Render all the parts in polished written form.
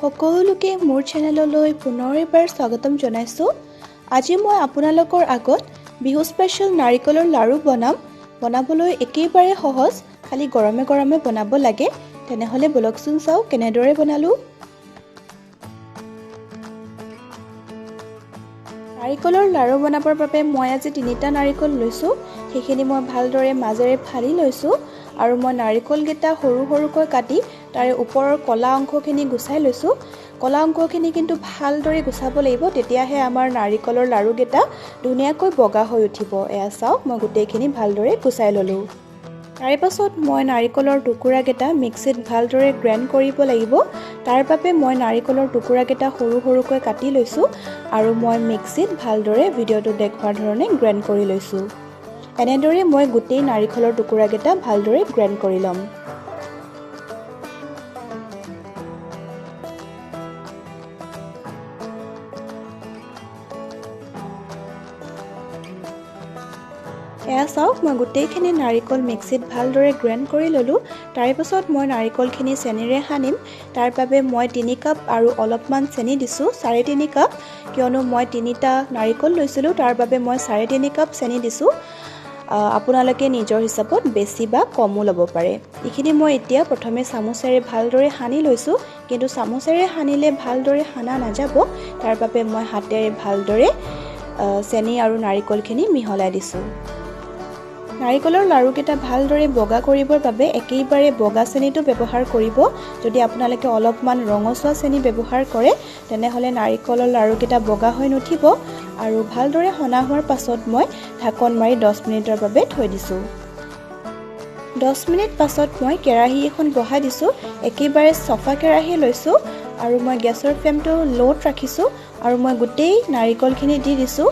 সকলোকে মোৰ চেনেললৈ পুনৰ এবাৰ স্বাগতম জনাইছো। আজি মই আপোনালোকৰ আগত বিহু স্পেশাল নাৰিকলৰ লাৰু বনাবলৈ একেবাৰে সহজ, খালি গৰমে গৰমে বনাব লাগে। তেনেহলে বলকচোন চাও কেনেদৰে বনালো। নাৰিকলৰ লাৰু বনাবৰ বাবে মই আজি 3টা নাৰিকল লৈছো। সেইখিনি মই ভালদৰে মাজেৰে ফালি লৈছো আৰু মই নাৰিকল গেটা সৰু সৰুকৈ কাটি তাৰে ওপৰৰ কলা অংশখিনি গুছাই লৈছো। কলা অংশখিনি কিন্তু ভালদৰে গুছাব লাগিব, তেতিয়াহে আমাৰ নাৰিকলৰ লাৰু গেটা ধুনীয়াকৈ বগা হৈ উঠিব। এয়া চাওক মই গোটেইখিনি ভালদৰে গুছাই ললো। তাৰ পাছত মই নাৰিকলৰ টুকুৰা গেটা মিক্সিত ভালদৰে গ্ৰাইণ্ড কৰিব লাগিব। তাৰ বাবে মই নাৰিকলৰ টুকুৰা গেটা সৰু সৰুকৈ কাটি লৈছো আৰু মই মিক্সিত ভালদৰে ভিডিঅ'টো দেখুৱাৰ ধৰণে গ্ৰাইণ্ড কৰি লৈছো। এনেদৰে মই গোটেই নাৰিকলৰ টুকুৰা গেটা ভালদৰে গ্ৰাইণ্ড কৰি লম। এয়া চাওক মই গোটেইখিনি নাৰিকল মিক্সিত ভালদৰে গ্ৰাইণ্ড কৰি ললো। তাৰ পাছত মই নাৰিকলখিনি চেনিৰে সানিম। তাৰ বাবে মই 3 কাপ আৰু অলপমান চেনি দিছো, 3.5 কাপ, কিয়নো মই 3টা নাৰিকল লৈছিলো, তাৰ বাবে মই 3.5 কাপ চেনি দিছো। আপোনালোকে নিজৰ হিচাপত বেছি বা কমো ল'ব পাৰে। এইখিনি মই এতিয়া প্ৰথমে চামুচেৰে ভালদৰে সানি লৈছো, কিন্তু চামুচেৰে সানিলে ভালদৰে সানা নাযাব। তাৰ বাবে মই হাতেৰে ভালদৰে চেনি আৰু নাৰিকলখিনি মিহলাই দিছো। নাৰিকলৰ লাৰুকেইটা ভালদৰে বগা কৰিবৰ বাবে একেবাৰে বগা চেনিটো ব্যৱহাৰ কৰিব। যদি আপোনালোকে অলপমান ৰঙচুৱা চেনি ব্যৱহাৰ কৰে তেনেহলে নাৰিকলৰ লাৰুকেইটা বগা হৈ নুঠিব। আৰু ভালদৰে সনা হোৱাৰ পাছত মই ঢাকন মাৰি 10 মিনিটৰ বাবে থৈ দিছো। 10 মিনিট পাছত মই কেৰাহী এখন বহাই দিছো। একেবাৰে চফা কেৰাহী লৈছো আৰু মই গেছৰ ফ্লেমটো লোত ৰাখিছো আৰু মই গোটেই নাৰিকলখিনি দি দিছো।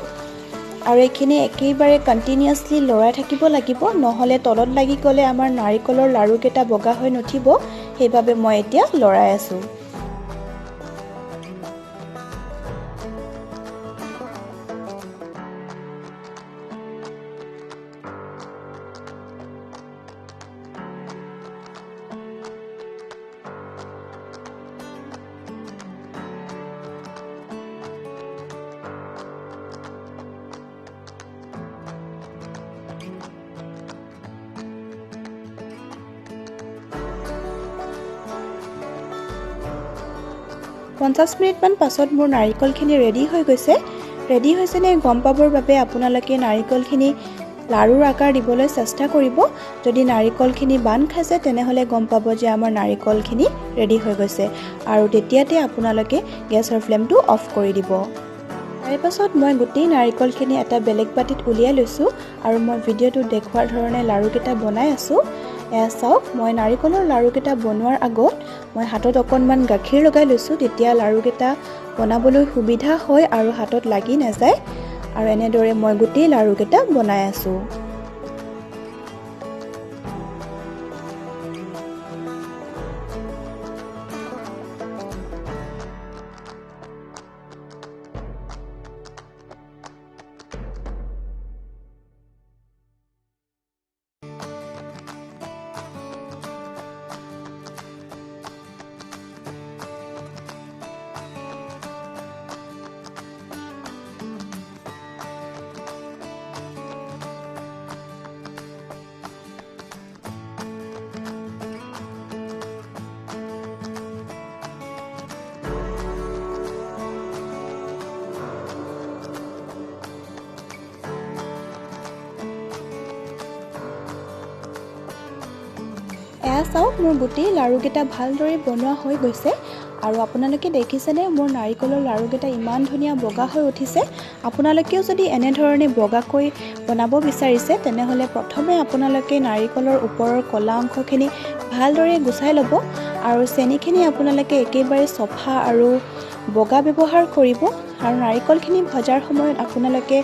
আৰু এইখিনি একেবাৰে কন্টিনিউয়াছলি লৰাই থাকিব লাগিব, নহলে তলত লাগি গলে আমাৰ নাৰিকলৰ লাৰু কেটা বগা হৈ নুঠিব। সেইবাবে মই এতিয়া লৰাই আছো। পঞ্চাছ মিনিটমান পাছত মোৰ নাৰিকলখিনি ৰেডি হৈ গৈছে। ৰেডি হৈছেনে গম পাবৰ বাবে আপোনালোকে নাৰিকলখিনি লাৰুৰ আকাৰ দিবলৈ চেষ্টা কৰিব। যদি নাৰিকলখিনি বান খাইছে তেনেহলে গম পাব যে আমাৰ নাৰিকলখিনি ৰেডি হৈ গৈছে, আৰু তেতিয়াতে আপোনালোকে গেছৰ ফ্লেমটো অফ কৰি দিব। তাৰ পাছত মই গোটেই নাৰিকলখিনি এটা বেলেগ বাটিত উলিয়াই লৈছো আৰু মই ভিডিঅ'টো দেখুৱাৰ ধৰণে লাৰুকেইটা বনাই আছো। এয়া চাওক মই নাৰিকলৰ লাৰুকেইটা বনোৱাৰ আগত মই হাতত অকণমান গাখীৰ লগাই লৈছো, তেতিয়া লাৰুকেইটা বনাবলৈ সুবিধা হয় আৰু হাতত লাগি নাযায়। আৰু এনেদৰে মই গোটেই লাৰুকেইটা বনাই আছো। এয়া চাওক মোৰ গোটেই লাৰুকেইটা ভালদৰে বনোৱা হৈ গৈছে। আৰু আপোনালোকে দেখিছেনে মোৰ নাৰিকলৰ লাৰুকেইটা ইমান ধুনীয়া বগা হৈ উঠিছে। আপোনালোকেও যদি এনেধৰণে বগাকৈ বনাব বিচাৰিছে তেনেহলে প্ৰথমে আপোনালোকে নাৰিকলৰ ওপৰৰ কলা অংশখিনি ভালদৰে গুছাই ল'ব আৰু চেনিখিনি আপোনালোকে একেবাৰে চফা আৰু বগা ব্যৱহাৰ কৰিব। আৰু নাৰিকলখিনি ভজাৰ সময়ত আপোনালোকে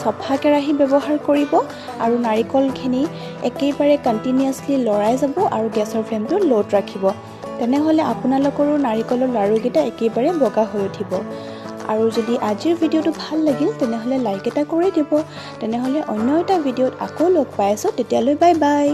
চফা কেৰাহী ব্যৱহাৰ কৰিব আৰু নাৰিকলখিনি একেবাৰে কন্টিনিউয়াছলি লৰাই যাব আৰু গেছৰ ফ্লেমটো লোত ৰাখিব। তেনেহলে আপোনালোকৰো নাৰিকলৰ লাৰুকেইটা একেবাৰে বগা হৈ উঠিব। আৰু যদি আজিৰ ভিডিঅ'টো ভাল লাগিল তেনেহলে লাইক এটা কৰি দিব। তেনেহলে অন্য এটা ভিডিঅ'ত আকৌ লগ পাই আছো, তেতিয়ালৈ বাই বাই।